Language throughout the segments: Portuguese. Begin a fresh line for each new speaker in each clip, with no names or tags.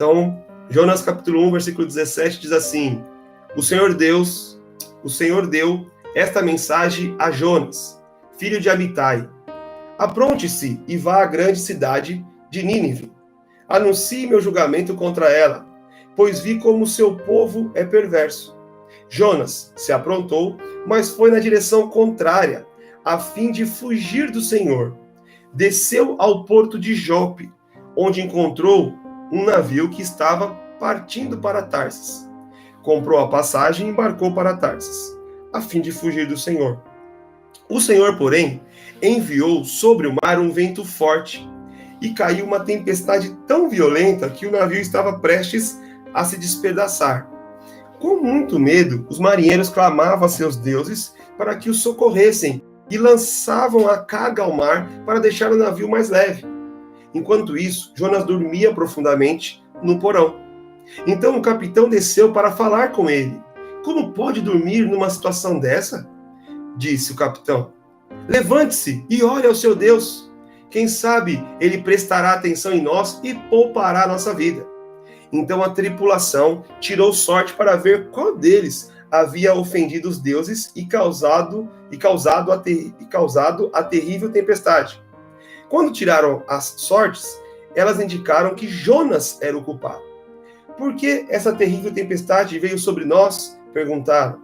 Então, Jonas capítulo 1, versículo 17 diz assim: o Senhor deu esta mensagem a Jonas, filho de Amitai: apronte-se e vá à grande cidade de Nínive. Anuncie meu julgamento contra ela, pois vi como seu povo é perverso. Jonas se aprontou, mas foi na direção contrária, a fim de fugir do Senhor. Desceu ao porto de Jope, onde encontrou um navio que estava partindo para Tarsis. Comprou a passagem e embarcou para Tarsis, a fim de fugir do Senhor. O Senhor, porém, enviou sobre o mar um vento forte, e caiu uma tempestade tão violenta que o navio estava prestes a se despedaçar. Com muito medo, os marinheiros clamavam a seus deuses para que os socorressem e lançavam a carga ao mar para deixar o navio mais leve. Enquanto isso, Jonas dormia profundamente no porão. Então o capitão desceu para falar com ele. Como pode dormir numa situação dessa? Disse o capitão. Levante-se e ore ao seu Deus. Quem sabe ele prestará atenção em nós e poupará a nossa vida. Então a tripulação tirou sorte para ver qual deles havia ofendido os deuses e causado a terrível tempestade. Quando tiraram as sortes, elas indicaram que Jonas era o culpado. Por que essa terrível tempestade veio sobre nós? Perguntaram.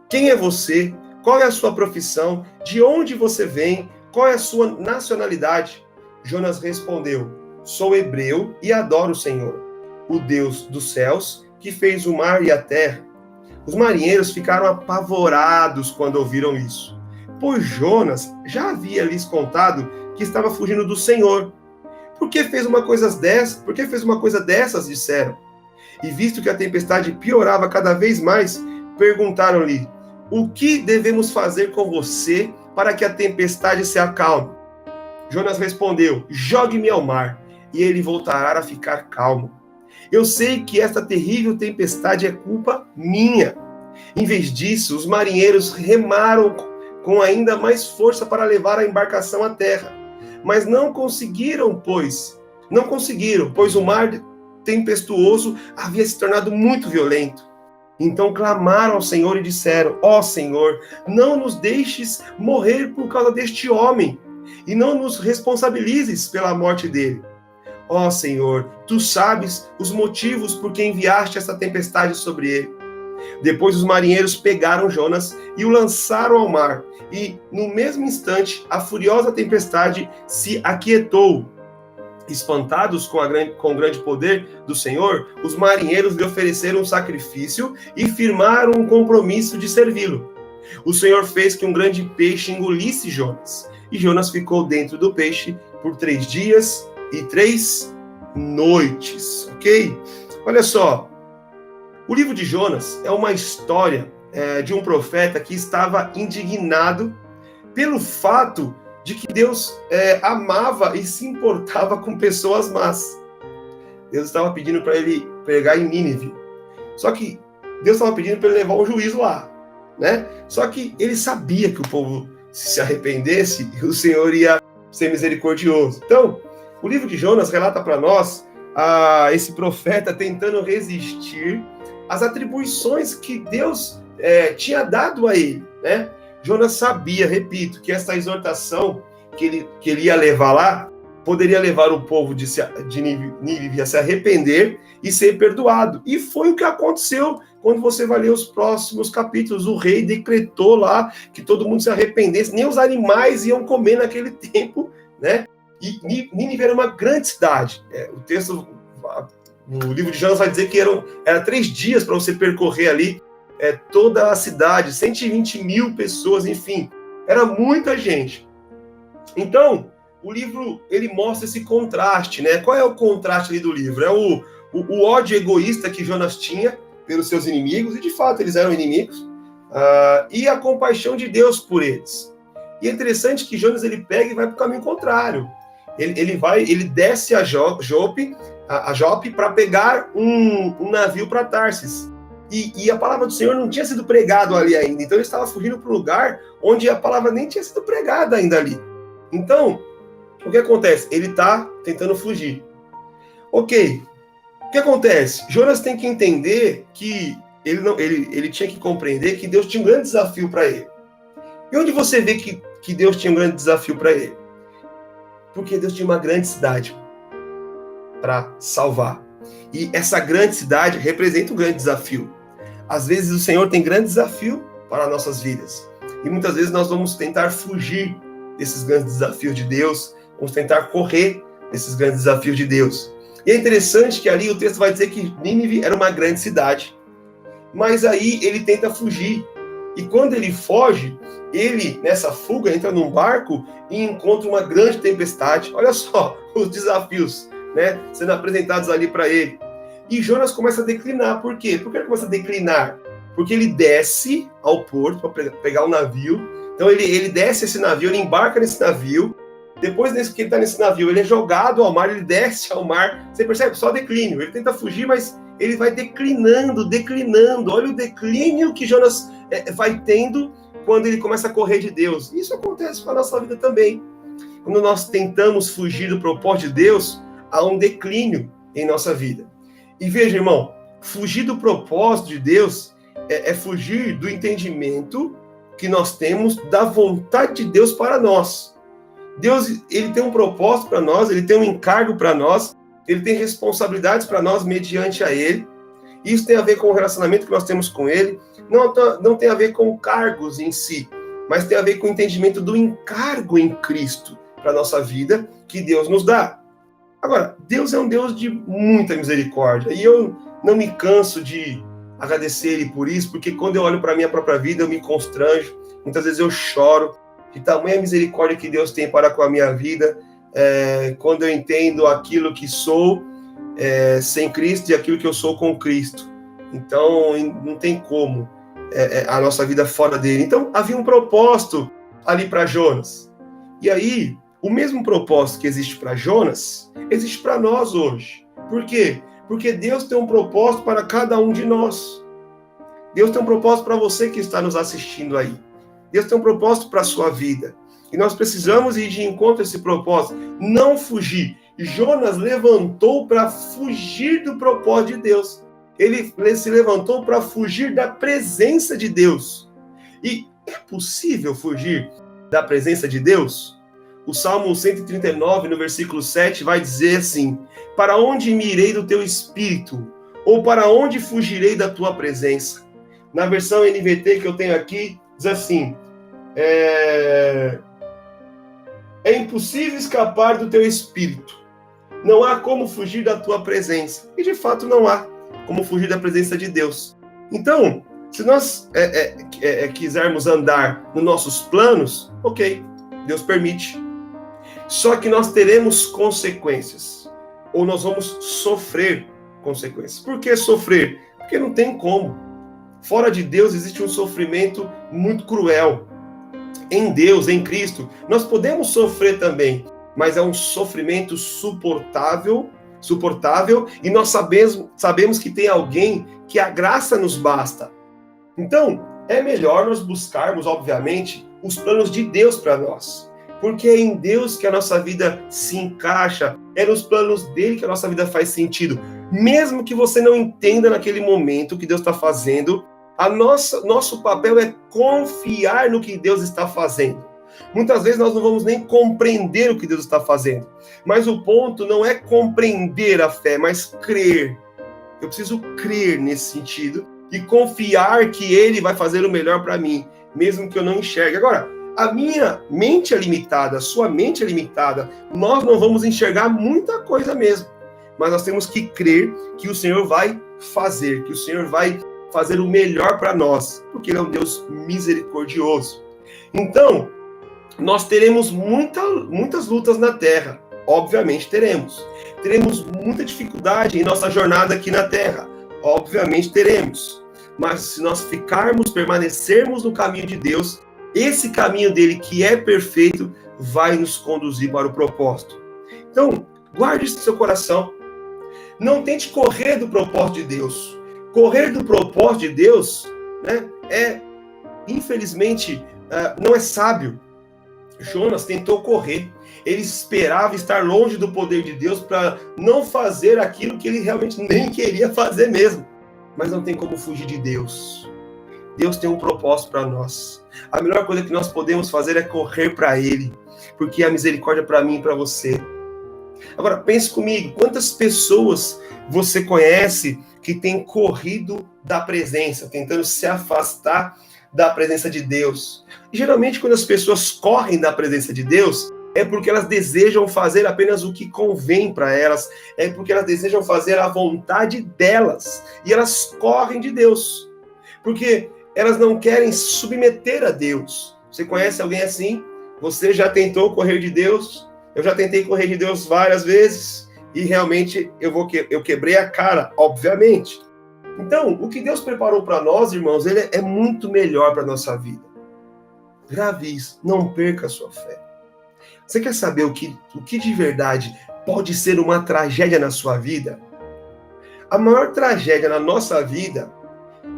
Quem é você? Qual é a sua profissão? De onde você vem? Qual é a sua nacionalidade? Jonas respondeu: sou hebreu e adoro o Senhor, o Deus dos céus, que fez o mar e a terra. Os marinheiros ficaram apavorados quando ouviram isso, pois Jonas já havia lhes contado que estava fugindo do Senhor. Por que fez uma coisa dessas? Disseram. E visto que a tempestade piorava cada vez mais, perguntaram-lhe: o que devemos fazer com você para que a tempestade se acalme? Jonas respondeu: jogue-me ao mar, e ele voltará a ficar calmo. Eu sei que esta terrível tempestade é culpa minha. Em vez disso, os marinheiros remaram com ainda mais força para levar a embarcação à terra. Mas não conseguiram, pois o mar tempestuoso havia se tornado muito violento. Então clamaram ao Senhor e disseram: ó Senhor, não nos deixes morrer por causa deste homem, e não nos responsabilizes pela morte dele. Ó Senhor, tu sabes os motivos por que enviaste essa tempestade sobre ele. Depois os marinheiros pegaram Jonas e o lançaram ao mar, e no mesmo instante a furiosa tempestade se aquietou. Espantados com o grande poder do Senhor, os marinheiros lhe ofereceram um sacrifício e firmaram um compromisso de servi-lo. O Senhor fez que um grande peixe engolisse Jonas, e Jonas ficou dentro do peixe por 3 dias e 3 noites, ok? Olha só, o livro de Jonas é uma história de um profeta que estava indignado pelo fato de que Deus amava e se importava com pessoas más. Deus estava pedindo para ele pregar em Nínive. Só que Deus estava pedindo para ele levar um juízo lá, né? Só que ele sabia que o povo se arrependesse e o Senhor ia ser misericordioso. Então, o livro de Jonas relata para nós esse profeta tentando resistir às atribuições que Deus tinha dado a ele, né? Jonas sabia, repito, que essa exortação que ele ia levar lá poderia levar o povo de Nínive a se arrepender e ser perdoado. E foi o que aconteceu quando você vai ler os próximos capítulos. O rei decretou lá que todo mundo se arrependesse, nem os animais iam comer naquele tempo, né? E Nínive era uma grande cidade. O texto, no livro de Jonas, vai dizer que era 3 dias para você percorrer ali toda a cidade, 120 mil pessoas, enfim, era muita gente. Então, o livro, ele mostra esse contraste, né? Qual é o contraste ali do livro? É o ódio egoísta que Jonas tinha pelos seus inimigos, e de fato eles eram inimigos, e a compaixão de Deus por eles. E é interessante que Jonas, ele pega e vai para o caminho contrário. Ele desce a Jope para pegar um navio para Tarsis. E a palavra do Senhor não tinha sido pregada ali ainda. Então ele estava fugindo para um lugar onde a palavra nem tinha sido pregada ainda ali. Então, o que acontece? Ele está tentando fugir. Ok. O que acontece? Jonas tem que entender que ele tinha que compreender que Deus tinha um grande desafio para ele. E onde você vê que Deus tinha um grande desafio para ele? Porque Deus tinha uma grande cidade para salvar. E essa grande cidade representa um grande desafio. Às vezes o Senhor tem grande desafio para nossas vidas. E muitas vezes nós vamos tentar fugir desses grandes desafios de Deus, vamos tentar correr desses grandes desafios de Deus. E é interessante que ali o texto vai dizer que Nínive era uma grande cidade. Mas aí ele tenta fugir. E quando ele foge, ele, nessa fuga, entra num barco e encontra uma grande tempestade. Olha só os desafios, né, sendo apresentados ali para ele. E Jonas começa a declinar. Por quê? Por que ele começa a declinar? Porque ele desce ao porto para pegar o navio. Então ele desce esse navio, ele embarca nesse navio. Depois que ele está nesse navio, ele é jogado ao mar, ele desce ao mar. Você percebe? Só declínio. Ele tenta fugir, mas ele vai declinando. Olha o declínio que Jonas vai tendo quando ele começa a correr de Deus. Isso acontece com a nossa vida também. Quando nós tentamos fugir do propósito de Deus, há um declínio em nossa vida. E veja, irmão, fugir do propósito de Deus é fugir do entendimento que nós temos da vontade de Deus para nós. Deus, ele tem um propósito para nós, ele tem um encargo para nós, ele tem responsabilidades para nós mediante a ele. Isso tem a ver com o relacionamento que nós temos com ele, não tem a ver com cargos em si, mas tem a ver com o entendimento do encargo em Cristo para a nossa vida que Deus nos dá. Agora, Deus é um Deus de muita misericórdia, e eu não me canso de agradecer ele por isso, porque quando eu olho para a minha própria vida, eu me constranjo, muitas vezes eu choro, de tamanha misericórdia que Deus tem para com a minha vida, quando eu entendo aquilo que sou sem Cristo e aquilo que eu sou com Cristo. Então, não tem como a nossa vida fora dele. Então, havia um propósito ali para Jonas. E aí, o mesmo propósito que existe para Jonas, existe para nós hoje. Por quê? Porque Deus tem um propósito para cada um de nós. Deus tem um propósito para você que está nos assistindo aí. Deus tem um propósito para a sua vida. E nós precisamos ir de encontro a esse propósito. Não fugir. Jonas levantou para fugir do propósito de Deus. Ele se levantou para fugir da presença de Deus. E é possível fugir da presença de Deus? O Salmo 139, no versículo 7, vai dizer assim: para onde me irei do teu espírito? Ou para onde fugirei da tua presença? Na versão NVT que eu tenho aqui, diz assim: é impossível escapar do teu espírito. Não há como fugir da tua presença. E de fato não há como fugir da presença de Deus. Então, se nós quisermos andar nos nossos planos, ok, Deus permite. Só que nós teremos consequências. Ou nós vamos sofrer consequências. Por que sofrer? Porque não tem como. Fora de Deus existe um sofrimento muito cruel. Em Deus, em Cristo, nós podemos sofrer também, mas é um sofrimento suportável, e nós sabemos que tem alguém que a graça nos basta. Então, é melhor nós buscarmos, obviamente, os planos de Deus para nós, porque é em Deus que a nossa vida se encaixa, é nos planos dele que a nossa vida faz sentido. Mesmo que você não entenda naquele momento o que Deus está fazendo, nosso papel é confiar no que Deus está fazendo. Muitas vezes nós não vamos nem compreender o que Deus está fazendo. Mas o ponto não é compreender a fé, mas crer. Eu preciso crer nesse sentido e confiar que Ele vai fazer o melhor para mim, mesmo que eu não enxergue. Agora, a minha mente é limitada, a sua mente é limitada. Nós não vamos enxergar muita coisa mesmo. Mas nós temos que crer que o Senhor vai fazer, que o Senhor vai fazer o melhor para nós, porque Ele é um Deus misericordioso. Então, nós teremos muitas lutas na terra, obviamente teremos. Teremos muita dificuldade em nossa jornada aqui na terra, obviamente teremos. Mas se nós permanecermos no caminho de Deus, esse caminho dele que é perfeito, vai nos conduzir para o propósito. Então, guarde isso no seu coração. Não tente correr do propósito de Deus. Correr do propósito de Deus, né, infelizmente, não é sábio. Jonas tentou correr. Ele esperava estar longe do poder de Deus para não fazer aquilo que ele realmente nem queria fazer mesmo. Mas não tem como fugir de Deus. Deus tem um propósito para nós. A melhor coisa que nós podemos fazer é correr para Ele, porque a misericórdia para mim e para você. Agora, pense comigo, quantas pessoas você conhece que têm corrido da presença, tentando se afastar da presença de Deus? E, geralmente, quando as pessoas correm da presença de Deus, é porque elas desejam fazer apenas o que convém para elas, é porque elas desejam fazer a vontade delas, e elas correm de Deus, porque elas não querem se submeter a Deus. Você conhece alguém assim? Você já tentou correr de Deus? Eu já tentei correr de Deus várias vezes, e realmente eu quebrei a cara, obviamente. Então, o que Deus preparou para nós, irmãos, ele é muito melhor para a nossa vida. Grave isso, não perca a sua fé. Você quer saber o que de verdade pode ser uma tragédia na sua vida? A maior tragédia na nossa vida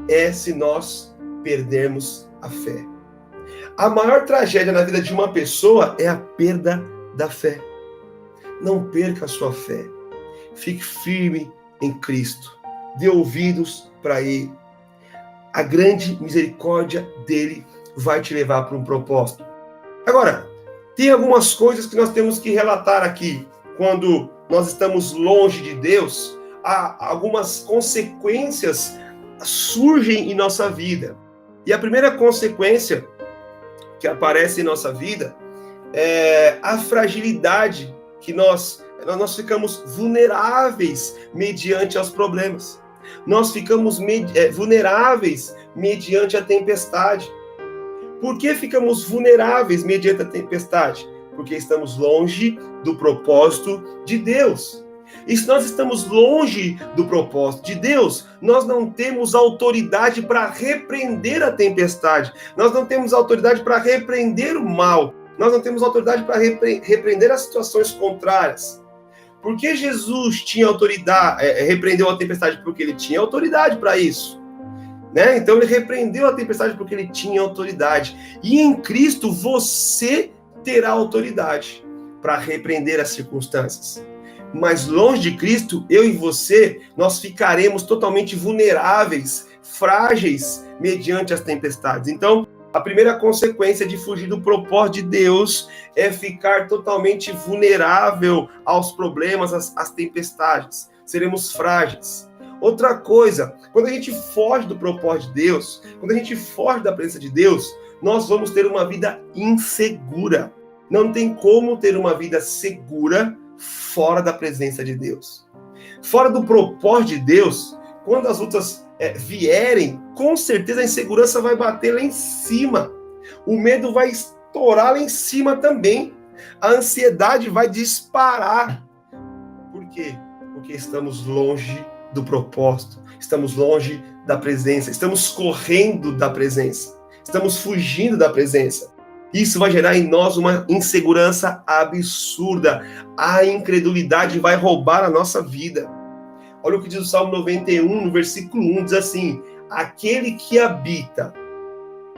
é se nós perdermos a fé. A maior tragédia na vida de uma pessoa é a perda da fé. Não perca a sua fé. Fique firme em Cristo. Dê ouvidos para Ele. A grande misericórdia dele vai te levar para um propósito. Agora, tem algumas coisas que nós temos que relatar aqui. Quando nós estamos longe de Deus, algumas consequências surgem em nossa vida. E a primeira consequência que aparece em nossa vida é a fragilidade que nós ficamos vulneráveis mediante aos problemas. Nós ficamos vulneráveis mediante a tempestade. Por que ficamos vulneráveis mediante a tempestade? Porque estamos longe do propósito de Deus. E se nós estamos longe do propósito de Deus, nós não temos autoridade para repreender a tempestade. Nós não temos autoridade para repreender o mal. Nós não temos autoridade para repreender as situações contrárias. Por que Jesus tinha autoridade, repreendeu a tempestade? Porque ele tinha autoridade para isso. Né? Então ele repreendeu a tempestade porque ele tinha autoridade. E em Cristo você terá autoridade para repreender as circunstâncias. Mas longe de Cristo, eu e você, nós ficaremos totalmente vulneráveis, frágeis, mediante as tempestades. Então, a primeira consequência de fugir do propósito de Deus é ficar totalmente vulnerável aos problemas, às tempestades. Seremos frágeis. Outra coisa, quando a gente foge do propósito de Deus, quando a gente foge da presença de Deus, nós vamos ter uma vida insegura. Não tem como ter uma vida segura fora da presença de Deus. Fora do propósito de Deus, quando as lutas vierem, com certeza a insegurança vai bater lá em cima. O medo vai estourar lá em cima também. A ansiedade vai disparar. Por quê? Porque estamos longe do propósito, estamos longe da presença, estamos correndo da presença, estamos fugindo da presença. Isso vai gerar em nós uma insegurança absurda. A incredulidade vai roubar a nossa vida. Olha o que diz o Salmo 91, no versículo 1, diz assim: aquele que habita,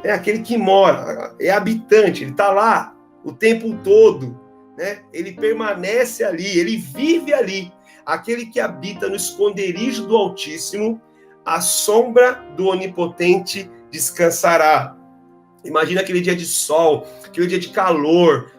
é aquele que mora, é habitante, ele está lá o tempo todo, né? Ele permanece ali, ele vive ali. Aquele que habita no esconderijo do Altíssimo, a sombra do Onipotente descansará. Imagina aquele dia de sol, aquele dia de calor,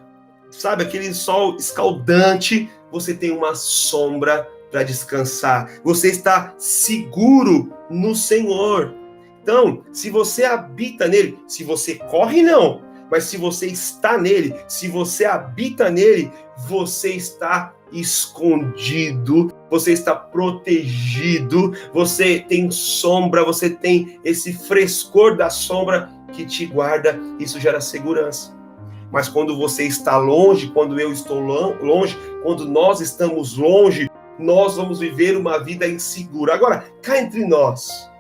sabe? Aquele sol escaldante, você tem uma sombra para descansar. Você está seguro no Senhor. Então, se você habita nele, se você corre, não, mas se você está nele, se você habita nele, você está escondido, você está protegido, você tem sombra, você tem esse frescor da sombra que te guarda, isso gera segurança. Mas quando você está longe, quando eu estou longe, quando nós estamos longe, nós vamos viver uma vida insegura. Agora, cá entre nós,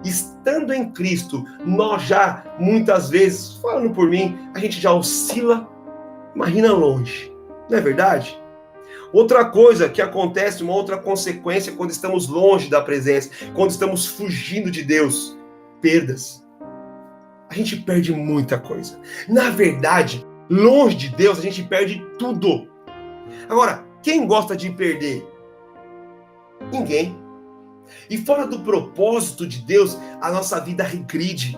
estando em Cristo, nós já, muitas vezes, falando por mim, a gente já oscila, imagina longe, não é verdade? Outra coisa que acontece, uma outra consequência quando estamos longe da presença, quando estamos fugindo de Deus, perdas. A gente perde muita coisa. Na verdade, Longe de Deus, a gente perde tudo. Agora, quem gosta de perder? Ninguém. E fora do propósito de Deus, a nossa vida regride.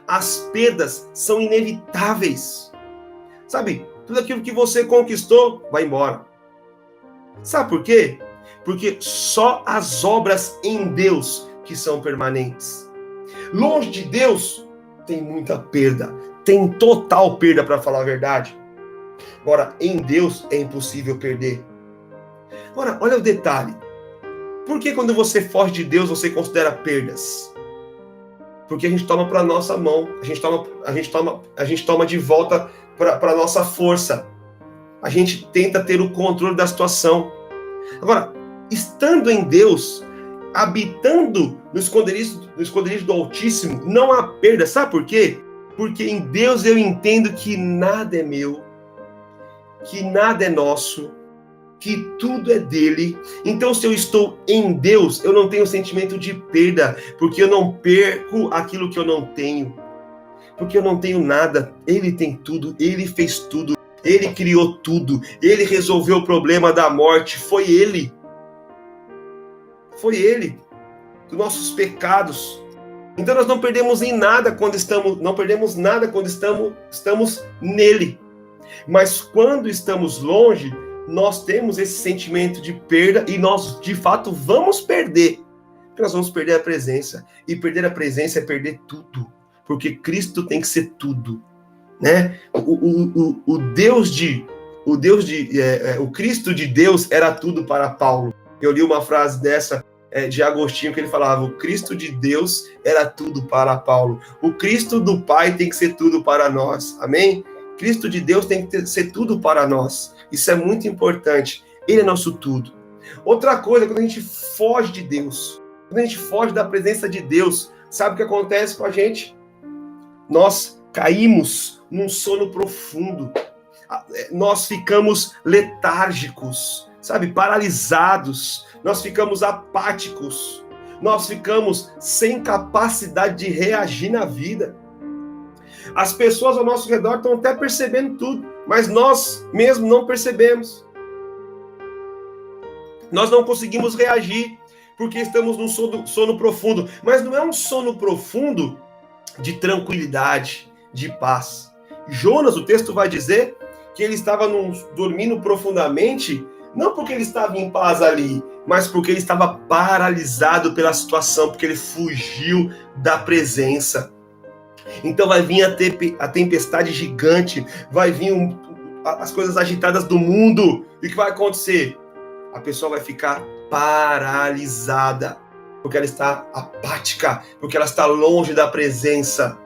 As perdas são inevitáveis. Sabe, tudo aquilo que você conquistou vai embora. Sabe por quê? Porque só as obras em Deus que são permanentes. Longe de Deus, tem muita perda. Tem total perda, para falar a verdade. Agora, em Deus é impossível perder. Agora, olha o detalhe. Por que quando você foge de Deus, você considera perdas? Porque a gente toma para nossa mão, a gente toma de volta para nossa força. A gente tenta ter o controle da situação. Agora, estando em Deus, habitando no esconderijo do Altíssimo, não há perda. Sabe por quê? Porque em Deus eu entendo que nada é meu, que nada é nosso, que tudo é dele. Então, se eu estou em Deus, eu não tenho sentimento de perda, porque eu não perco aquilo que eu não tenho, porque eu não tenho nada. Ele tem tudo, ele fez tudo, ele criou tudo, ele resolveu o problema da morte. Foi ele dos nossos pecados. Então nós não perdemos nada quando estamos nele. Mas quando estamos longe, nós temos esse sentimento de perda e nós, de fato, vamos perder. Porque nós vamos perder a presença. E perder a presença é perder tudo. Porque Cristo tem que ser tudo. Né? O Cristo de Deus era tudo para Paulo. Eu li uma frase dessa de Agostinho, que ele falava: o Cristo de Deus era tudo para Paulo. O Cristo do Pai tem que ser tudo para nós. Amém? Cristo de Deus tem que ser tudo para nós. Isso é muito importante. Ele é nosso tudo. Outra coisa, quando a gente foge de Deus, quando a gente foge da presença de Deus, sabe o que acontece com a gente? Nós caímos num sono profundo. Nós ficamos letárgicos, sabe? Paralisados. Nós ficamos apáticos. Nós ficamos sem capacidade de reagir na vida. As pessoas ao nosso redor estão até percebendo tudo, mas nós mesmo não percebemos. Nós não conseguimos reagir, porque estamos num sono profundo. Mas não é um sono profundo de tranquilidade, de paz. Jonas, o texto vai dizer que ele estava dormindo profundamente, não porque ele estava em paz ali, mas porque ele estava paralisado pela situação, porque ele fugiu da presença. Então vai vir a tempestade gigante, vai vir as coisas agitadas do mundo. E o que vai acontecer? A pessoa vai ficar paralisada, porque ela está apática, porque ela está longe da presença.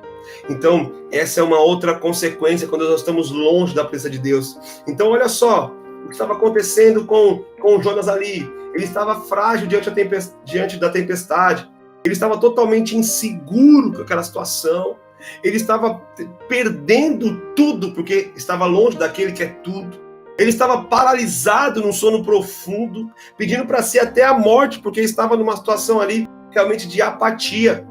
Então, essa é uma outra consequência quando nós estamos longe da presença de Deus. Então, olha só o que estava acontecendo com Jonas ali. Ele estava frágil diante da tempestade. Ele estava totalmente inseguro com aquela situação. Ele estava perdendo tudo, porque estava longe daquele que é tudo. Ele estava paralisado num sono profundo, pedindo para si até a morte, porque estava numa situação ali realmente de apatia.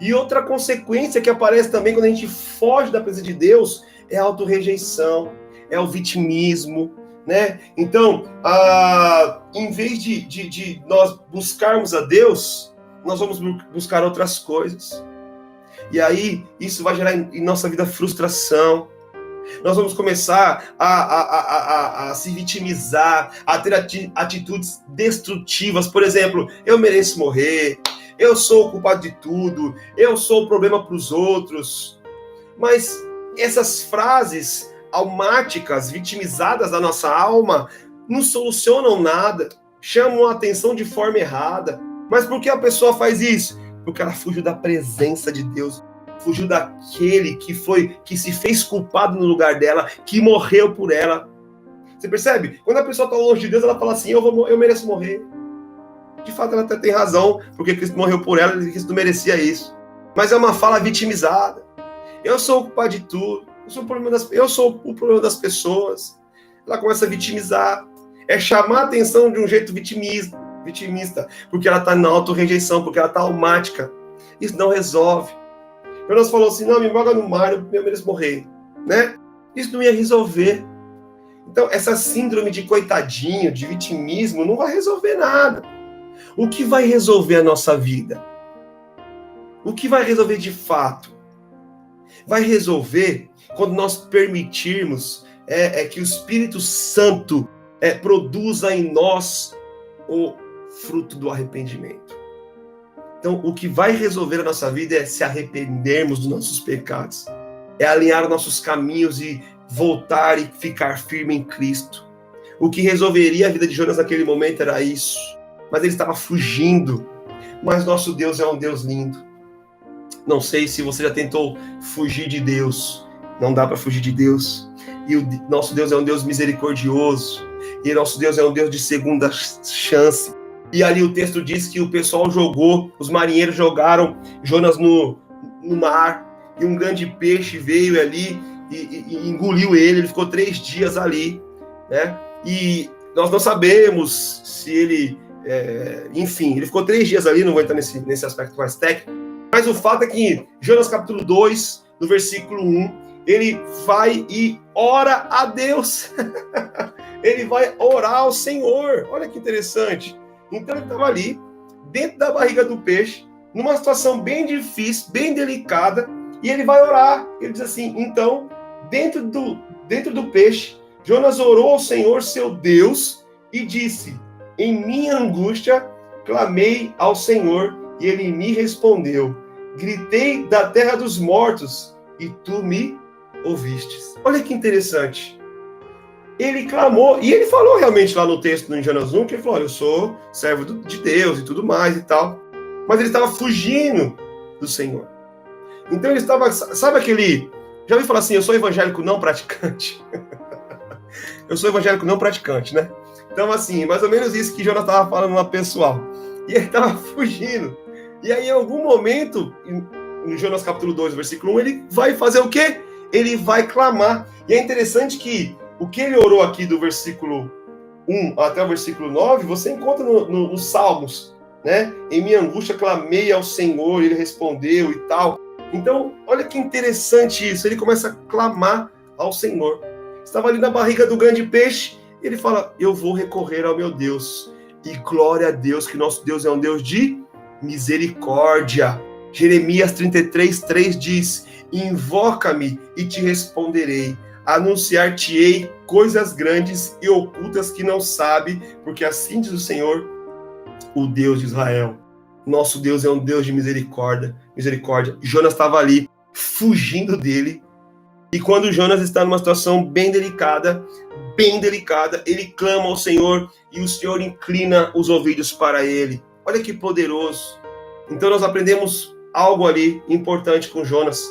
E outra consequência que aparece também quando a gente foge da presença de Deus é a autorrejeição, é o vitimismo, né? Então, em vez de nós buscarmos a Deus, nós vamos buscar outras coisas. E aí, isso vai gerar em nossa vida frustração. Nós vamos começar a se vitimizar, a ter atitudes destrutivas. Por exemplo, eu mereço morrer, eu sou o culpado de tudo, eu sou o problema para os outros. Mas essas frases almáticas, vitimizadas da nossa alma, não solucionam nada, chamam a atenção de forma errada. Mas por que a pessoa faz isso? Porque ela fugiu da presença de Deus, fugiu daquele que se fez culpado no lugar dela, que morreu por ela. Você percebe? Quando a pessoa está longe de Deus, ela fala assim: eu mereço morrer. De fato, ela até tem razão, porque Cristo morreu por ela e Cristo merecia isso. Mas é uma fala vitimizada. Eu sou o culpado de tudo, eu sou o problema das pessoas. Ela começa a vitimizar. É chamar a atenção de um jeito vitimista, porque ela está na auto-rejeição, porque ela está almática. Isso não resolve. Jonas falou assim: não, me joga no mar, eu mereço morrer, né? Isso não ia resolver. Então, essa síndrome de coitadinho, de vitimismo, não vai resolver nada. O que vai resolver a nossa vida? O que vai resolver de fato? Vai resolver quando nós permitirmos que o Espírito Santo produza em nós o fruto do arrependimento. Então, o que vai resolver a nossa vida é se arrependermos dos nossos pecados. É alinhar nossos caminhos e voltar e ficar firme em Cristo. O que resolveria a vida de Jonas naquele momento era isso. Mas ele estava fugindo. Mas nosso Deus é um Deus lindo. Não sei se você já tentou fugir de Deus. Não dá para fugir de Deus. E o nosso Deus é um Deus misericordioso. E nosso Deus é um Deus de segunda chance. E ali o texto diz que o pessoal os marinheiros jogaram Jonas no mar. E um grande peixe veio ali e engoliu ele. Ele ficou 3 dias ali, né? E nós não sabemos se ele... enfim, ele ficou 3 dias ali. Não vou entrar nesse aspecto mais técnico. Mas o fato é que Jonas capítulo 2, no versículo 1, ele vai e ora a Deus. Ele vai orar ao Senhor. Olha que interessante. Então ele estava ali, dentro da barriga do peixe, numa situação bem difícil, bem delicada, e ele vai orar. Ele diz assim, então, dentro do peixe, Jonas orou ao Senhor, seu Deus, e disse, em minha angústia, clamei ao Senhor, e ele me respondeu. Gritei da terra dos mortos, e tu me ouvistes. Olha que interessante. Ele clamou, e ele falou realmente lá no texto, em Jonas 1, que ele falou, eu sou servo de Deus e tudo mais e tal. Mas ele estava fugindo do Senhor. Então ele estava, sabe aquele... Já ouviu falar assim, eu sou evangélico não praticante? Eu sou evangélico não praticante, né? Então assim, mais ou menos isso que Jonas estava falando lá pessoal. E ele estava fugindo. E aí em algum momento, em Jonas capítulo 2, versículo 1, ele vai fazer o quê? Ele vai clamar. E é interessante que o que ele orou aqui do versículo 1 até o versículo 9, você encontra nos Salmos, né? Em minha angústia clamei ao Senhor, ele respondeu e tal. Então, olha que interessante isso. Ele começa a clamar ao Senhor. Estava ali na barriga do grande peixe, ele fala, eu vou recorrer ao meu Deus. E glória a Deus, que nosso Deus é um Deus de misericórdia. Jeremias 33:3 diz, invoca-me e te responderei. Anunciar-te-ei coisas grandes e ocultas que não sabe, porque assim diz o Senhor, o Deus de Israel. Nosso Deus é um Deus de misericórdia. Jonas estava ali, fugindo dele. E quando Jonas está numa situação bem delicada, ele clama ao Senhor e o Senhor inclina os ouvidos para ele. Olha que poderoso. Então nós aprendemos algo ali importante com Jonas.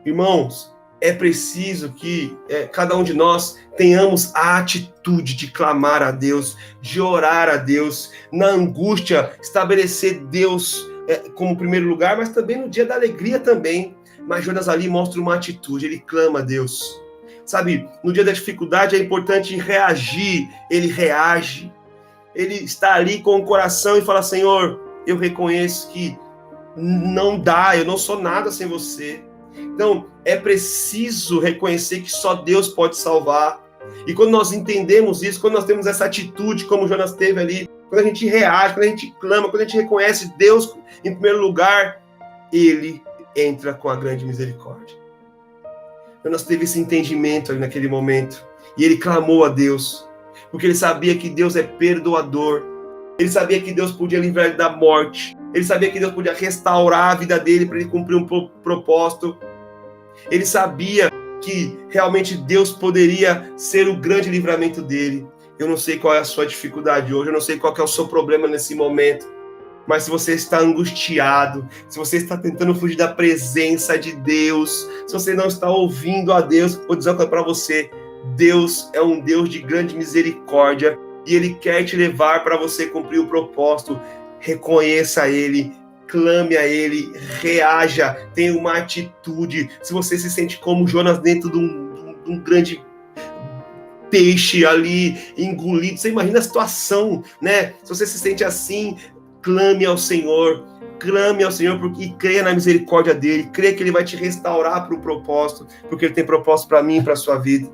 Irmãos, é preciso que cada um de nós tenhamos a atitude de clamar a Deus, de orar a Deus, na angústia, estabelecer Deus como primeiro lugar, mas também no dia da alegria também. Mas Jonas ali mostra uma atitude, ele clama a Deus. Sabe, no dia da dificuldade é importante reagir, ele reage. Ele está ali com o coração e fala, Senhor, eu reconheço que não dá, eu não sou nada sem você. Então, é preciso reconhecer que só Deus pode salvar. E quando nós entendemos isso, quando nós temos essa atitude, como Jonas teve ali, quando a gente reage, quando a gente clama, quando a gente reconhece Deus em primeiro lugar, ele entra com a grande misericórdia. Jonas teve esse entendimento ali naquele momento. E ele clamou a Deus, porque ele sabia que Deus é perdoador. Ele sabia que Deus podia livrar ele da morte. Ele sabia que Deus podia restaurar a vida dele para ele cumprir um propósito. Ele sabia que realmente Deus poderia ser o grande livramento dele. Eu não sei qual é a sua dificuldade hoje, eu não sei qual é o seu problema nesse momento, mas se você está angustiado, se você está tentando fugir da presença de Deus, se você não está ouvindo a Deus, vou dizer uma coisa para você, Deus é um Deus de grande misericórdia e Ele quer te levar para você cumprir o propósito. Reconheça Ele, clame a Ele, reaja, tenha uma atitude. Se você se sente como Jonas dentro de um grande peixe ali, engolido, você imagina a situação, né? Se você se sente assim, clame ao Senhor, clame ao Senhor e creia na misericórdia dele, creia que ele vai te restaurar para o propósito, porque ele tem propósito para mim e para a sua vida.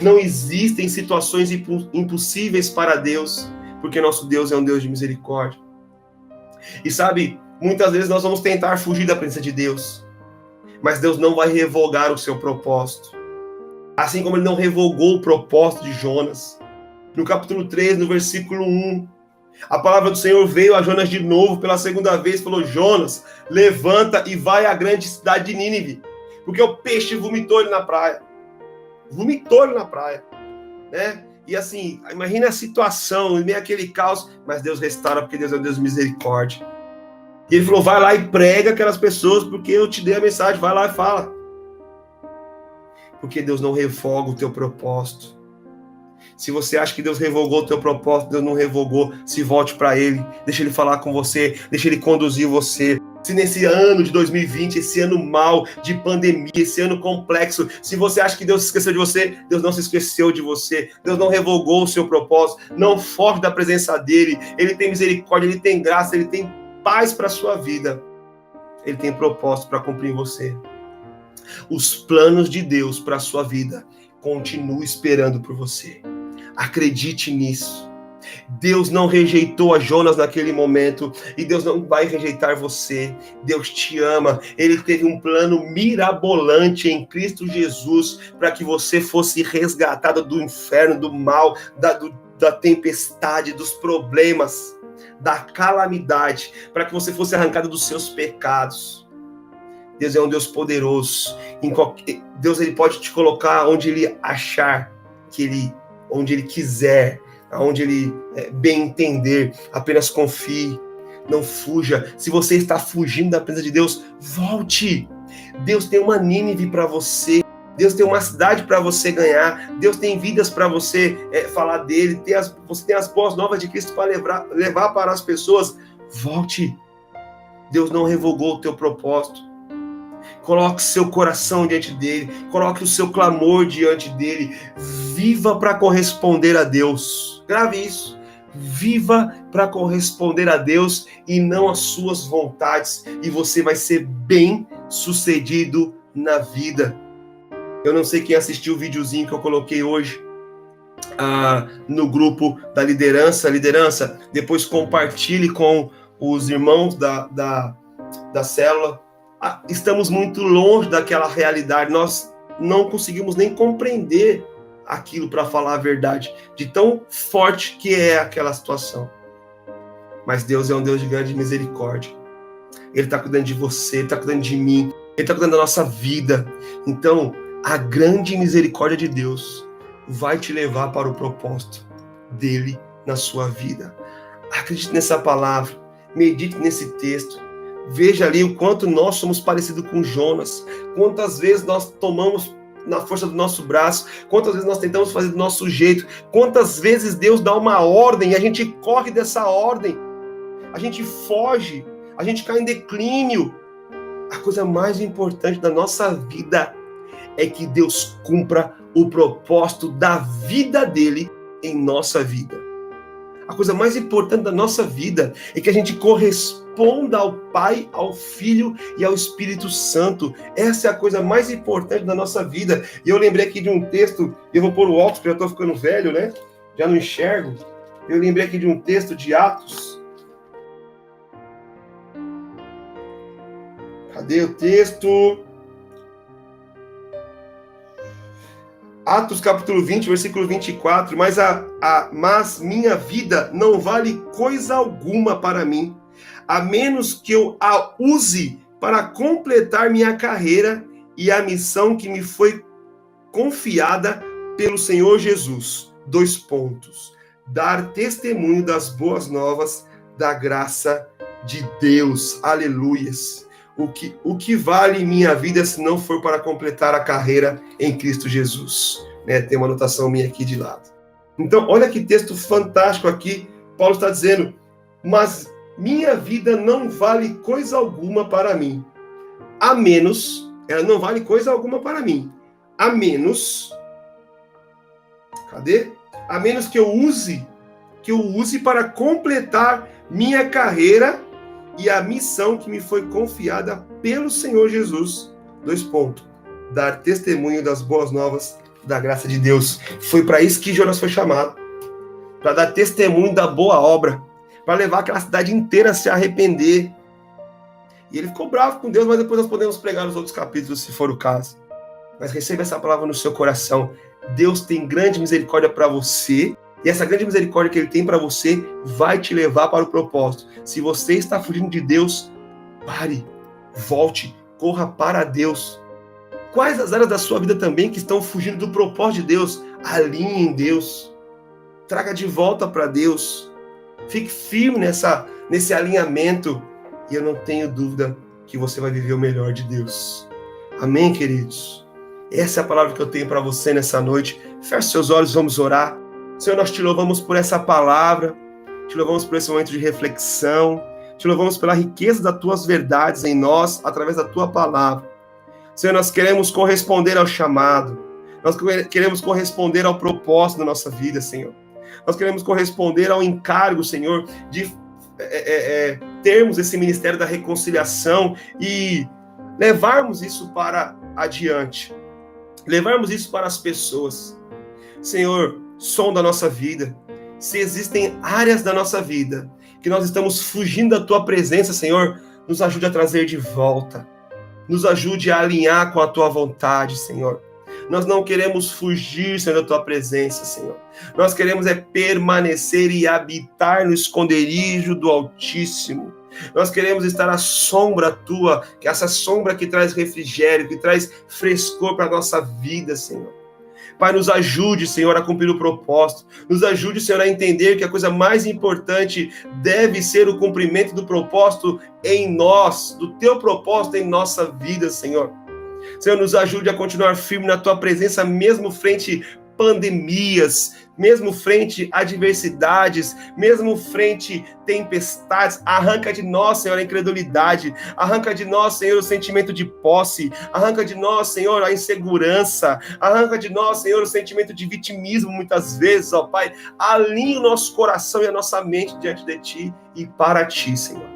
Não existem situações impossíveis para Deus, porque nosso Deus é um Deus de misericórdia. E sabe, muitas vezes nós vamos tentar fugir da presença de Deus, mas Deus não vai revogar o seu propósito. Assim como ele não revogou o propósito de Jonas. No capítulo 3, no versículo 1, a palavra do Senhor veio a Jonas de novo pela segunda vez, falou: Jonas, levanta e vai à grande cidade de Nínive, porque o peixe vomitou ele na praia. Vomitou ele na praia, né? E assim, imagina a situação, meio aquele caos, mas Deus restaura, porque Deus é um Deus de misericórdia. E ele falou: vai lá e prega aquelas pessoas, porque eu te dei a mensagem, vai lá e fala. Porque Deus não revoga o teu propósito. Se você acha que Deus revogou o teu propósito, Deus não revogou, se volte para Ele, deixa Ele falar com você, deixa Ele conduzir você. Se nesse ano de 2020, esse ano mau, de pandemia, esse ano complexo, se você acha que Deus se esqueceu de você, Deus não se esqueceu de você, Deus não revogou o seu propósito, não foge da presença dEle, Ele tem misericórdia, Ele tem graça, Ele tem paz para a sua vida, Ele tem propósito para cumprir em você. Os planos de Deus para a sua vida continuam esperando por você. Acredite nisso. Deus não rejeitou a Jonas naquele momento e Deus não vai rejeitar você. Deus te ama. Ele teve um plano mirabolante em Cristo Jesus para que você fosse resgatado do inferno, do mal, da tempestade, dos problemas, da calamidade, para que você fosse arrancado dos seus pecados. Deus é um Deus poderoso. Deus ele pode te colocar onde Ele achar onde Ele quiser, aonde Ele bem entender. Apenas confie, não fuja. Se você está fugindo da presença de Deus, volte. Deus tem uma Nínive para você. Deus tem uma cidade para você ganhar. Deus tem vidas para você falar dele. Você tem as boas novas de Cristo para levar para as pessoas. Volte. Deus não revogou o teu propósito. Coloque seu coração diante dele, coloque o seu clamor diante dele, viva para corresponder a Deus. Grave isso. Viva para corresponder a Deus e não às suas vontades, e você vai ser bem sucedido na vida. Eu não sei quem assistiu o videozinho que eu coloquei hoje no grupo da liderança. Depois compartilhe com os irmãos da célula. Estamos muito longe daquela realidade, nós não conseguimos nem compreender aquilo, para falar a verdade, de tão forte que é aquela situação. Mas Deus é um Deus de grande misericórdia. Ele está cuidando de você, Ele está cuidando de mim, Ele está cuidando da nossa vida. Então, a grande misericórdia de Deus vai te levar para o propósito dele na sua vida. Acredite nessa palavra, medite nesse texto. Veja ali o quanto nós somos parecidos com Jonas. Quantas vezes nós tomamos na força do nosso braço. Quantas vezes nós tentamos fazer do nosso jeito. Quantas vezes Deus dá uma ordem e a gente corre dessa ordem. A gente foge. A gente cai em declínio. A coisa mais importante da nossa vida é que Deus cumpra o propósito da vida dele em nossa vida. A coisa mais importante da nossa vida é que a gente corresponda ao Pai, ao Filho e ao Espírito Santo. Essa é a coisa mais importante da nossa vida. E eu lembrei aqui de um texto, eu vou pôr o óculos, porque eu estou ficando velho, né? Já não enxergo. Eu lembrei aqui de um texto de Atos. Cadê o texto? Atos capítulo 20, versículo 24, mas minha vida não vale coisa alguma para mim, a menos que eu a use para completar minha carreira e a missão que me foi confiada pelo Senhor Jesus. Dar testemunho das boas novas da graça de Deus. Aleluias. O que vale minha vida se não for para completar a carreira em Cristo Jesus? Tem uma anotação minha aqui de lado. Então, olha que texto fantástico aqui. Paulo está dizendo, mas minha vida não vale coisa alguma para mim. Ela não vale coisa alguma para mim. A menos que eu use para completar minha carreira e a missão que me foi confiada pelo Senhor Jesus. 2 pontos. Dar testemunho das boas novas da graça de Deus. Foi para isso que Jonas foi chamado. Para dar testemunho da boa obra. Para levar aquela cidade inteira a se arrepender. E ele ficou bravo com Deus, mas depois nós podemos pregar nos outros capítulos, se for o caso. Mas receba essa palavra no seu coração. Deus tem grande misericórdia para você. E essa grande misericórdia que Ele tem para você vai te levar para o propósito. Se você está fugindo de Deus, pare, volte, corra para Deus. Quais as áreas da sua vida também que estão fugindo do propósito de Deus? Alinhe em Deus. Traga de volta para Deus. Fique firme nesse alinhamento. E eu não tenho dúvida que você vai viver o melhor de Deus. Amém, queridos? Essa é a palavra que eu tenho para você nessa noite. Feche seus olhos, vamos orar. Senhor, nós te louvamos por essa palavra, te louvamos por esse momento de reflexão, te louvamos pela riqueza das tuas verdades em nós, através da tua palavra. Senhor, nós queremos corresponder ao chamado, nós queremos corresponder ao propósito da nossa vida, Senhor. Nós queremos corresponder ao encargo, Senhor, de termos esse ministério da reconciliação e levarmos isso para adiante, levarmos isso para as pessoas. Senhor, sonda a nossa vida. Se existem áreas da nossa vida que nós estamos fugindo da tua presença, Senhor, nos ajude a trazer de volta. Nos ajude a alinhar com a tua vontade, Senhor. Nós não queremos fugir, Senhor, da tua presença, Senhor. Nós queremos permanecer e habitar no esconderijo do Altíssimo. Nós queremos estar à sombra tua, que é essa sombra que traz refrigério, que traz frescor para a nossa vida, Senhor. Pai, nos ajude, Senhor, a cumprir o propósito. Nos ajude, Senhor, a entender que a coisa mais importante deve ser o cumprimento do propósito em nós, do teu propósito em nossa vida, Senhor. Senhor, nos ajude a continuar firme na tua presença, mesmo frente pandemias, mesmo frente adversidades, mesmo frente tempestades. Arranca de nós, Senhor, a incredulidade. Arranca de nós, Senhor, o sentimento de posse. Arranca de nós, Senhor, a insegurança. Arranca de nós, Senhor, o sentimento de vitimismo, muitas vezes, ó Pai. Alinhe o nosso coração e a nossa mente diante de Ti e para Ti, Senhor.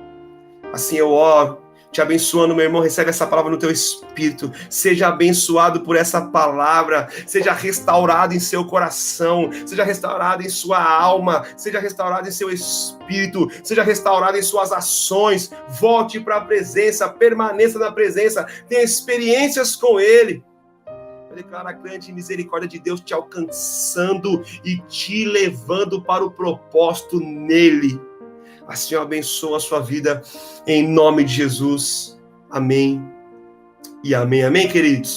Assim eu oro, te abençoando, meu irmão, recebe essa palavra no teu espírito, seja abençoado por essa palavra, seja restaurado em seu coração, seja restaurado em sua alma, seja restaurado em seu espírito, seja restaurado em suas ações, volte para a presença, permaneça na presença, tenha experiências com Ele. Eu declaro a grande misericórdia de Deus te alcançando e te levando para o propósito nele. Assim eu abençoo a sua vida em nome de Jesus. Amém e amém. Amém, queridos?